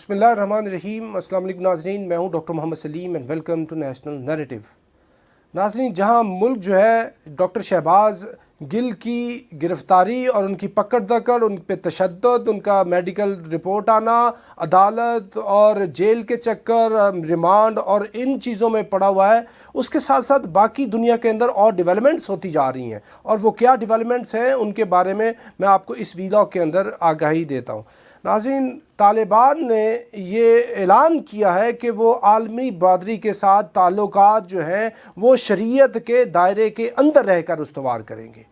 بسم اللہ الرحمن الرحیم۔ السلام علیکم ناظرین، میں ہوں doctor Muhammad Salim and welcome to national narrative. ناظرین، جہاں ملک جو ہے ڈاکٹر شہباز گل کی گرفتاری اور ان کی پکڑ دکڑ، ان پہ تشدد، ان کا میڈیکل رپورٹ آنا، عدالت اور جیل کے چکر، ریمانڈ اور ان چیزوں میں پڑا ہوا ہے، اس کے ساتھ ساتھ باقی دنیا کے اندر اور ڈیولپمنٹس ہوتی جا رہی ہیں، اور وہ کیا ڈیولپمنٹس ہیں ان کے بارے میں آپ کو اس ویلاگ کے اندر آگاہی دیتا ہوں۔ ناظرین، طالبان نے یہ اعلان کیا ہے کہ وہ عالمی برادری کے ساتھ تعلقات جو ہیں وہ شریعت کے دائرے کے اندر رہ کر استوار کریں گے۔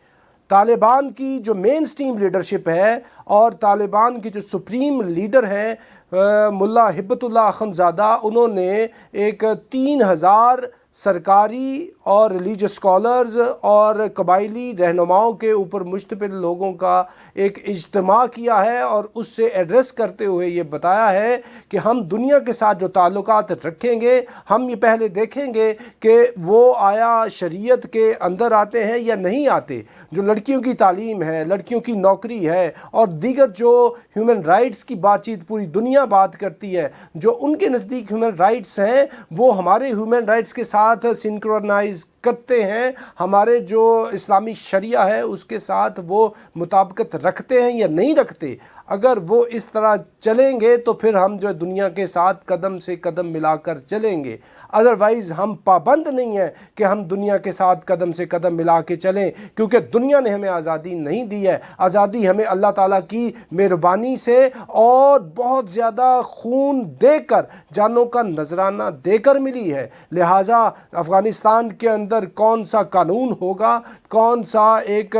طالبان کی جو مین سٹریم لیڈرشپ ہے اور طالبان کی جو سپریم لیڈر ہیں ملا ہبت اللہ اخندزادہ، انہوں نے ایک 3000 سرکاری اور ریلیجس اسکالرز اور قبائلی رہنماؤں کے اوپر مشتمل لوگوں کا ایک اجتماع کیا ہے، اور اس سے ایڈریس کرتے ہوئے یہ بتایا ہے کہ ہم دنیا کے ساتھ جو تعلقات رکھیں گے، ہم یہ پہلے دیکھیں گے کہ وہ آیا شریعت کے اندر آتے ہیں یا نہیں آتے۔ جو لڑکیوں کی تعلیم ہے، لڑکیوں کی نوکری ہے اور دیگر جو ہیومن رائٹس کی بات چیت پوری دنیا بات کرتی ہے، جو ان کے نزدیک ہیومن رائٹس ہیں وہ ہمارے ہیومن رائٹس کے ساتھ سنکرونائز کرتے ہیں، ہمارے جو اسلامی شریعہ ہے اس کے ساتھ وہ مطابقت رکھتے ہیں یا نہیں رکھتے۔ اگر وہ اس طرح چلیں گے تو پھر ہم جو دنیا کے ساتھ قدم سے قدم ملا کر چلیں گے، ادروائز ہم پابند نہیں ہیں کہ ہم دنیا کے ساتھ قدم سے قدم ملا کے چلیں، کیونکہ دنیا نے ہمیں آزادی نہیں دی ہے۔ آزادی ہمیں اللہ تعالیٰ کی مہربانی سے اور بہت زیادہ خون دے کر، جانوں کا نذرانہ دے کر ملی ہے۔ لہٰذا افغانستان کے اندر کون سا قانون ہوگا، کون سا ایک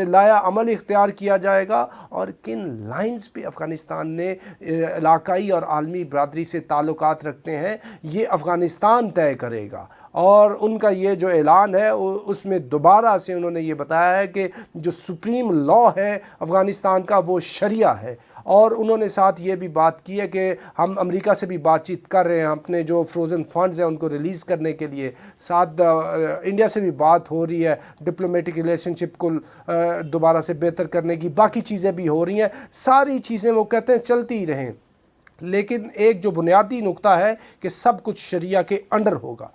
لایا عمل اختیار کیا جائے گا، اور کن لائنز پہ افغانستان نے علاقائی اور عالمی برادری سے تعلقات رکھتے ہیں، یہ افغانستان طے کرے گا۔ اور ان کا یہ جو اعلان ہے اس میں دوبارہ سے انہوں نے یہ بتایا ہے کہ جو سپریم لا ہے افغانستان کا وہ شریعہ ہے، اور انہوں نے ساتھ یہ بھی بات کی ہے کہ ہم امریکہ سے بھی بات چیت کر رہے ہیں اپنے جو فروزن فنڈز ہیں ان کو ریلیز کرنے کے لیے، ساتھ انڈیا سے بھی بات ہو رہی ہے ڈپلومیٹک ریلیشن شپ کو دوبارہ سے بہتر کرنے کی، باقی چیزیں بھی ہو رہی ہیں، ساری چیزیں وہ کہتے ہیں چلتی ہی رہیں، لیکن ایک جو بنیادی نقطہ ہے کہ سب کچھ شریعہ کے انڈر ہوگا۔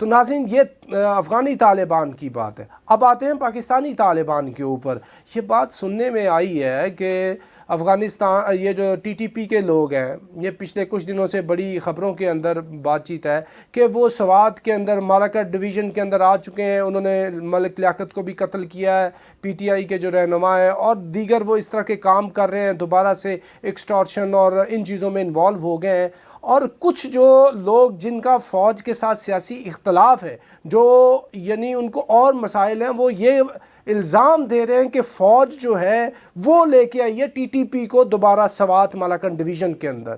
تو ناظرین، یہ افغانی طالبان کی بات ہے۔ اب آتے ہیں پاکستانی طالبان کے اوپر۔ یہ بات سننے میں آئی ہے کہ افغانستان، یہ جو ٹی ٹی پی کے لوگ ہیں، یہ پچھلے کچھ دنوں سے بڑی خبروں کے اندر بات چیت ہے کہ وہ سوات کے اندر مالاکٹ ڈویژن کے اندر آ چکے ہیں، انہوں نے ملک لیاقت کو بھی قتل کیا ہے، پی ٹی آئی کے جو رہنما ہیں، اور دیگر وہ اس طرح کے کام کر رہے ہیں، دوبارہ سے ایکسٹارشن اور ان چیزوں میں انوالو ہو گئے ہیں۔ اور کچھ جو لوگ جن کا فوج کے ساتھ سیاسی اختلاف ہے، جو یعنی ان کو اور مسائل ہیں، وہ یہ الزام دے رہے ہیں کہ فوج جو ہے وہ لے کے آئی ہے ٹی ٹی پی کو دوبارہ سوات مالاکنڈ ڈویژن کے اندر۔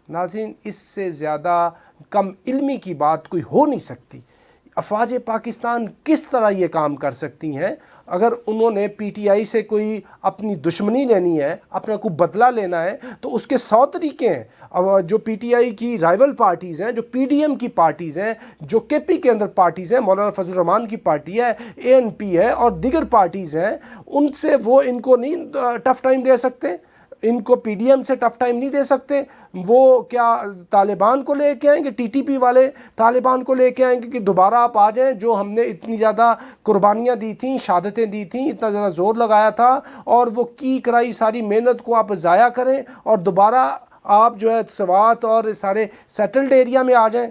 ناظرین، اس سے زیادہ کم علمی کی بات کوئی ہو نہیں سکتی۔ افواج پاکستان کس طرح یہ کام کر سکتی ہیں؟ اگر انہوں نے پی ٹی آئی سے کوئی اپنی دشمنی لینی ہے، اپنا کوئی بدلہ لینا ہے، تو اس کے 100 طریقے ہیں۔ جو پی ٹی آئی کی رائیول پارٹیز ہیں، جو پی ڈی ایم کی پارٹیز ہیں، جو کے پی کے اندر پارٹیز ہیں، مولانا فضل الرحمان کی پارٹی ہے، اے این پی ہے اور دیگر پارٹیز ہیں، ان سے وہ ان کو نہیں ٹف ٹائم دے سکتے، ان کو پی ڈی ایم سے ٹف ٹائم نہیں دے سکتے۔ وہ کیا طالبان کو لے کے آئیں گے؟ ٹی ٹی پی والے طالبان کو لے کے آئیں گے کہ دوبارہ آپ آ جائیں، جو ہم نے اتنی زیادہ قربانیاں دی تھیں، شہادتیں دی تھیں، اتنا زیادہ زور لگایا تھا، اور وہ کی کرائی ساری محنت کو آپ ضائع کریں اور دوبارہ آپ جو ہے سوات اور سارے سیٹلڈ ایریا میں آ جائیں؟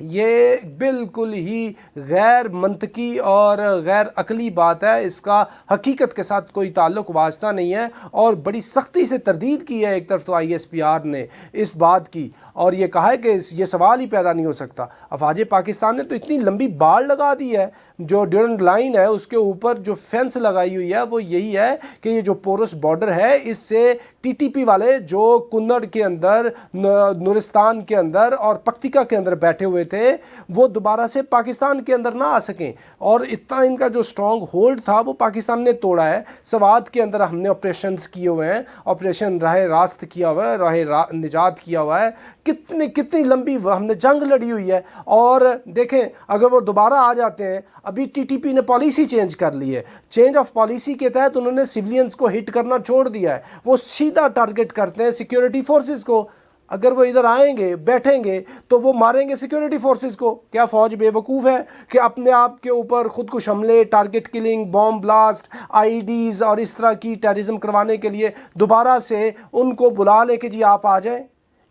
یہ بالکل ہی غیر منطقی اور غیر عقلی بات ہے، اس کا حقیقت کے ساتھ کوئی تعلق واسطہ نہیں ہے، اور بڑی سختی سے تردید کی ہے ایک طرف تو آئی ایس پی آر نے اس بات کی، اور یہ کہا ہے کہ یہ سوال ہی پیدا نہیں ہو سکتا۔ افواج پاکستان نے تو اتنی لمبی بار لگا دی ہے، جو ڈیورنڈ لائن ہے اس کے اوپر جو فینس لگائی ہوئی ہے وہ یہی ہے کہ یہ جو پورس بارڈر ہے، اس سے ٹی ٹی پی والے جو کنڑ کے اندر، نورستان کے اندر اور پکتیکا کے اندر بیٹھے ہوئے تھے، وہ دوبارہ سے پاکستان کے اندر نہ آ سکیں، اور اتنا ان کا جو سٹرونگ ہولڈ تھا وہ پاکستان نے توڑا ہے۔ سوات کے اندر ہم نے آپریشنز کیے ہوئے ہیں، آپریشن راہ راست کیا ہوا ہے، راہ نجات کیا ہوا ہے، کتنی لمبی ہم نے جنگ لڑی ہوئی ہے۔ اور دیکھیں، اگر وہ دوبارہ آ جاتے ہیں، ابھی ٹی ٹی پی نے پالیسی چینج کر لی ہے، چینج آف پالیسی کے تحت انہوں نے سیولینز کو ہٹ کرنا چھوڑ دیا ہے، وہ سیدھا ٹارگٹ کرتے ہیں سیکیورٹی فورسز کو۔ اگر وہ ادھر آئیں گے بیٹھیں گے تو وہ ماریں گے سیکیورٹی فورسز کو. کیا فوج بے وقوف ہے کہ اپنے آپ کے اوپر خود کش حملے, ٹارگٹ کلنگ, بوم بلاسٹ, آئی ڈیز اور اس طرح کی ٹیررزم کروانے کے لیے دوبارہ سے ان کو بلا لیں کہ جی آپ آ جائیں؟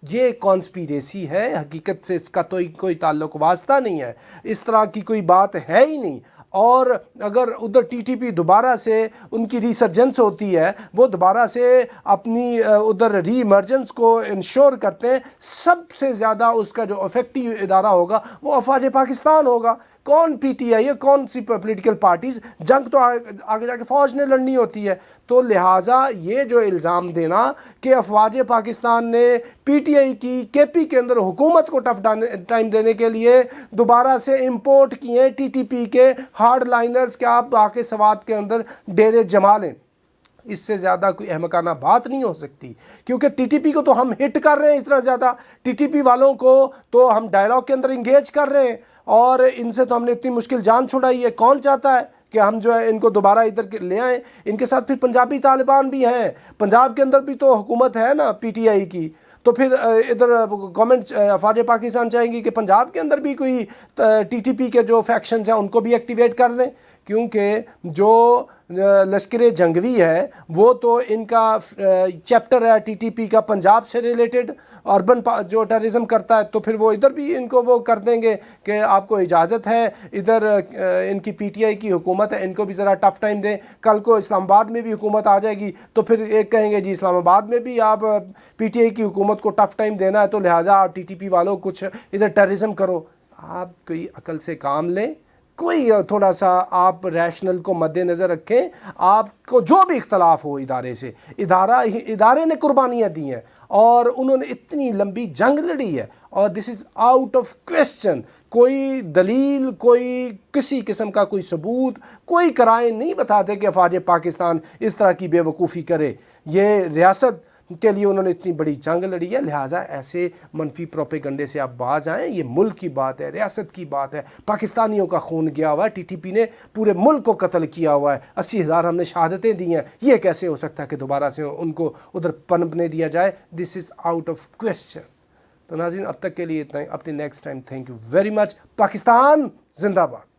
یہ کانسپیریسی ہے, حقیقت سے اس کا تو کوئی تعلق واسطہ نہیں ہے, اس طرح کی کوئی بات ہے ہی نہیں. اور اگر ادھر ٹی ٹی پی دوبارہ سے ان کی ریسرجنس ہوتی ہے, وہ دوبارہ سے اپنی ادھر ری ایمرجنس کو انشور کرتے ہیں, سب سے زیادہ اس کا جو افیکٹو ادارہ ہوگا وہ افواج پاکستان ہوگا. کون پی ٹی آئی ہے, کون سی پولیٹیکل پارٹیز, جنگ تو آگے جا کے فوج نے لڑنی ہوتی ہے. تو لہٰذا یہ جو الزام دینا کہ افواج پاکستان نے پی ٹی آئی کی کے پی کے اندر حکومت کو ٹف ٹائم دینے کے لیے دوبارہ سے امپورٹ کیے ٹی ٹی پی کے ہارڈ لائنرز کہ آپ آ کے سوات کے اندر ڈیرے جما لیں, اس سے زیادہ کوئی احمقانہ بات نہیں ہو سکتی. کیونکہ ٹی ٹی پی کو تو ہم ہٹ کر رہے ہیں اتنا زیادہ, ٹی ٹی پی والوں کو تو ہم ڈائلاگ کے اندر انگیج کر رہے ہیں, اور ان سے تو ہم نے اتنی مشکل جان چھڑائی ہے. کون چاہتا ہے کہ ہم جو ہے ان کو دوبارہ ادھر لے آئیں؟ ان کے ساتھ پھر پنجابی طالبان بھی ہیں, پنجاب کے اندر بھی تو حکومت ہے نا پی ٹی آئی کی, تو پھر ادھر گورنمنٹ افواج پاکستان چاہیں گی کہ پنجاب کے اندر بھی کوئی ٹی ٹی پی کے جو فیکشنز ہیں ان کو بھی ایکٹیویٹ کر دیں. کیونکہ جو لشکر جنگوی ہے وہ تو ان کا چیپٹر ہے ٹی ٹی پی کا پنجاب سے ریلیٹڈ, اربن جو ٹیررزم کرتا ہے, تو پھر وہ ادھر بھی ان کو وہ کر دیں گے کہ آپ کو اجازت ہے, ادھر ان کی پی ٹی آئی کی حکومت ہے, ان کو بھی ذرا ٹف ٹائم دیں. کل کو اسلام آباد میں بھی حکومت آ جائے گی تو پھر ایک کہیں گے جی اسلام آباد میں بھی آپ پی ٹی آئی کی حکومت کو ٹف ٹائم دینا ہے, تو لہٰذا ٹی ٹی پی والوں کچھ ادھر ٹیررزم کرو. آپ کوئی عقل سے کام لیں, کوئی تھوڑا سا آپ ریشنل کو مد نظر رکھیں. آپ کو جو بھی اختلاف ہو ادارے سے, ادارے نے قربانیاں دی ہیں اور انہوں نے اتنی لمبی جنگ لڑی ہے, اور دس از آؤٹ آف کویسچن. کوئی دلیل, کوئی کسی قسم کا کوئی ثبوت, کوئی کرائن نہیں بتاتے کہ افواج پاکستان اس طرح کی بے وقوفی کرے. یہ ریاست کے لیے انہوں نے اتنی بڑی جنگ لڑی ہے, لہٰذا ایسے منفی پروپیگنڈے سے آپ باز آئیں. یہ ملک کی بات ہے, ریاست کی بات ہے, پاکستانیوں کا خون گیا ہوا ہے, ٹی ٹی پی نے پورے ملک کو قتل کیا ہوا ہے, 80,000 ہم نے شہادتیں دی ہیں. یہ کیسے ہو سکتا ہے کہ دوبارہ سے ان کو ادھر پنپنے دیا جائے؟ دس از آؤٹ آف کویسچن. تو ناظرین اب تک کے لیے اتنا ہی. اپنے next time thank you very much. Pakistan زندہ باد.